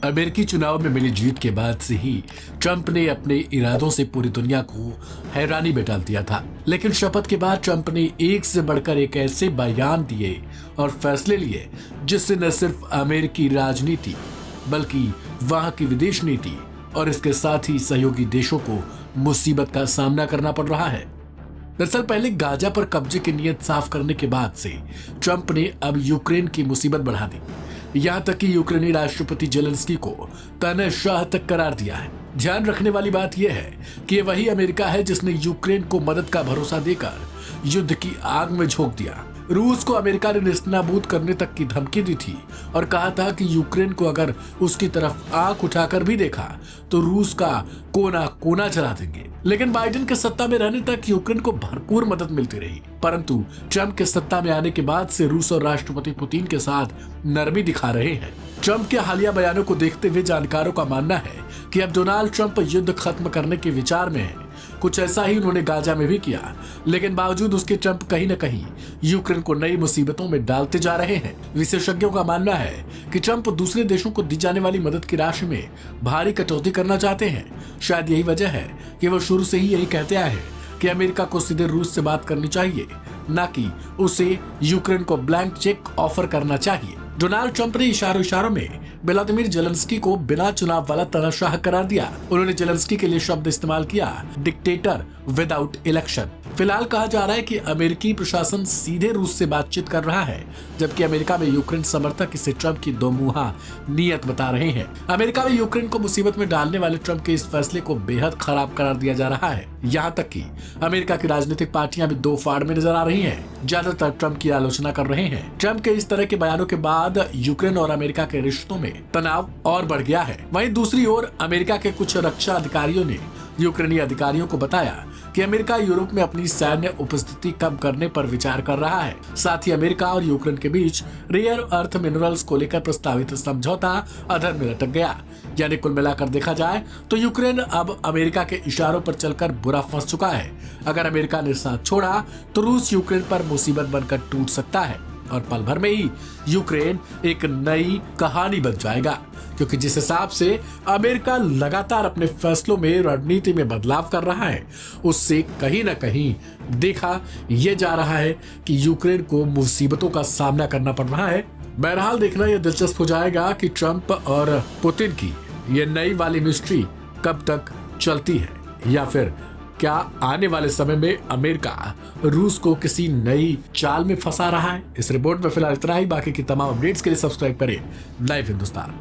अमेरिकी चुनाव में मिली जीत के बाद से ही ट्रंप ने अपने इरादों से पूरी दुनिया को हैरानी में डाल दिया था। लेकिन शपथ के बाद ट्रंप ने एक से बढ़कर एक ऐसे बयान दिए और फैसले लिए जिससे न सिर्फ अमेरिकी राजनीति बल्कि वहां की विदेश नीति और इसके साथ ही सहयोगी देशों को मुसीबत का सामना करना पड़ रहा है। दरअसल पहले गाजा पर कब्जे की नीयत साफ करने के बाद से ट्रंप ने अब यूक्रेन की मुसीबत बढ़ा दी। यहां तक कि यूक्रेनी राष्ट्रपति जेलेंस्की को तानाशाह तक करार दिया है। ध्यान रखने वाली बात यह है कि ये वही अमेरिका है जिसने यूक्रेन को मदद का भरोसा देकर युद्ध की आग में झोंक दिया। रूस को अमेरिका ने नेस्तनाबूद करने तक की धमकी दी थी और कहा था कि यूक्रेन को अगर उसकी तरफ आंख उठाकर भी देखा तो रूस का कोना कोना चला देंगे। लेकिन बाइडेन के सत्ता में रहने तक यूक्रेन को भरपूर मदद मिलती रही, परंतु ट्रंप के सत्ता में आने के बाद से रूस और राष्ट्रपति पुतिन के साथ नरमी दिखा रहे हैं। ट्रंप के हालिया बयानों को देखते हुए जानकारों का मानना है कि अब डोनाल्ड ट्रंप युद्ध खत्म करने के विचार में है। कुछ ऐसा ही उन्होंने गाजा में भी किया, लेकिन बावजूद उसके ट्रंप कहीं न कहीं यूक्रेन को नई मुसीबतों में डालते जा रहे हैं। विशेषज्ञों का मानना है कि ट्रंप दूसरे देशों को दी जाने वाली मदद की राशि में भारी कटौती करना चाहते हैं। शायद यही वजह है कि वो शुरू से ही यही कहते आए हैं कि अमेरिका को सीधे रूस से बात करनी चाहिए, न कि उसे यूक्रेन को ब्लैंक चेक ऑफर करना चाहिए। डोनाल्ड ट्रंप ने इशारों में व्लादिमीर जेलेंस्की को बिना चुनाव वाला तानाशाह करार दिया। उन्होंने जेलेंस्की के लिए शब्द इस्तेमाल किया, डिक्टेटर विदाउट इलेक्शन। फिलहाल कहा जा रहा है कि अमेरिकी प्रशासन सीधे रूस से बातचीत कर रहा है, जबकि अमेरिका में यूक्रेन समर्थक इसे ट्रंप की दोमुहा नीयत बता रहे हैं। अमेरिका में यूक्रेन को मुसीबत में डालने वाले ट्रंप के इस फैसले को बेहद खराब करार दिया जा रहा है। यहाँ तक कि अमेरिका की राजनीतिक पार्टियां भी दो फाड़ में नजर आ रही हैं। ज्यादातर ट्रंप की आलोचना कर रहे हैं। ट्रंप के इस तरह के बयानों के बाद यूक्रेन और अमेरिका के रिश्तों में तनाव और बढ़ गया है। वहीं दूसरी ओर अमेरिका के कुछ रक्षा अधिकारियों ने यूक्रेनी अधिकारियों को बताया कि अमेरिका यूरोप में अपनी सैन्य उपस्थिति कम करने पर विचार कर रहा है। साथ ही अमेरिका और यूक्रेन के बीच रेयर अर्थ मिनरल्स को लेकर प्रस्तावित समझौता अधर में लटक गया। यानी कुल मिलाकर देखा जाए तो यूक्रेन अब अमेरिका के इशारों पर चलकर बुरा फंस चुका है। अगर अमेरिका ने साथ छोड़ा तो रूस यूक्रेन पर मुसीबत बनकर टूट सकता है और पल भर में ही यूक्रेन एक नई कहानी बन जाएगा, क्योंकि जिस हिसाब से अमेरिका लगातार अपने फैसलों में रणनीति में बदलाव कर रहा है, उससे कहीं न कहीं देखा यह जा रहा है कि यूक्रेन को मुसीबतों का सामना करना पड़ रहा है। बहरहाल देखना यह दिलचस्प हो जाएगा कि ट्रंप और पुतिन की ये नई वाली मिस्ट्री कब तक चलती है, या फिर क्या आने वाले समय में अमेरिका रूस को किसी नई चाल में फंसा रहा है। इस रिपोर्ट में फिलहाल इतना ही। बाकी की तमाम अपडेट्स के लिए सब्सक्राइब करें लाइव हिंदुस्तान।